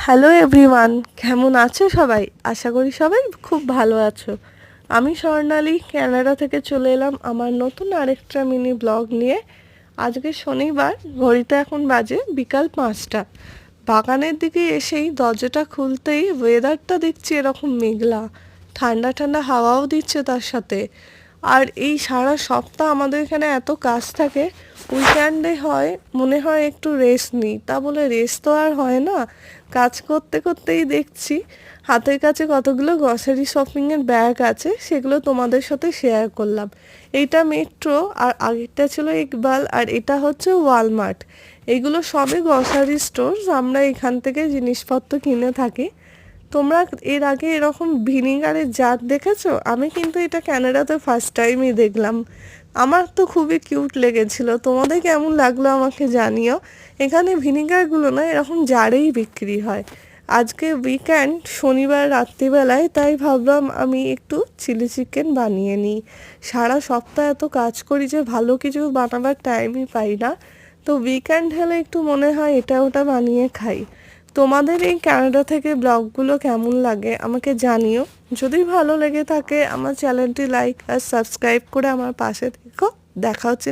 Hello everyone, কেমন আছো সবাই? আশা করি সবাই খুব ভালো আছো। আমি স্বর্ণালী কানাডা থেকে চলে এলাম আমার নতুন আরেকটা মিনি ব্লগ নিয়ে। আজকে শনিবার, ঘড়িতে এখন বাজে বিকাল 5টা। বাগানের দিকে এসেই দরজাটা খুলতেই ওয়েদারটা দেখছি এরকম মেঘলা, ঠান্ডা ঠান্ডা হাওয়াও দিচ্ছে তার সাথে। আর এই সারা সপ্তাহ আমাদের এখানে এত কাজ থাকে, উইকেন্ডে হয় মনে হয় একটু রেস্ট নিই, তা বলে রেস্ট তো আর হয় না। কাজ করতে করতেই দেখছি হাতের কাছে কতগুলো গ্রসারি শপিংয়ের ব্যাগ আছে, সেগুলো তোমাদের সাথে শেয়ার করলাম। এইটা মেট্রো, আর আগেরটা ছিল ইকবাল, আর এটা হচ্ছে ওয়ালমার্ট। এইগুলো সবই গ্রসারি স্টোর, আমরা এখান থেকে জিনিসপত্র কিনে থাকি। তোমরা এর আগে এরকম ভিনিগারের জার দেখেছো? আমি কিন্তু এটা ক্যানাডাতে ফার্স্ট টাইমই দেখলাম। আমার তো খুবই কিউট লেগেছিল। তোমাদের কেমন লাগলো আমাকে জানিও। এখানে ভিনিগারগুলো না এরকম জারেই বিক্রি হয়। আজকে উইকেন্ড, শনিবার রাত্রিবেলায়, তাই ভাবলাম আমি একটু চিলি চিকেন বানিয়ে নিই। সারা সপ্তাহ এত কাজ করি যে ভালো কিছু বানাবার টাইমই পাই না। তো উইকেন্ড হলে একটু মনে হয় এটা ওটা বানিয়ে খাই। তোমাদের এই কানাডা থেকে ব্লগগুলো কেমন লাগে আমাকে জানিও। যদি ভালো লেগে থাকে আমার চ্যানেলটি লাইক আর সাবস্ক্রাইব করে আমার পাশে থেকো। দেখা হচ্ছে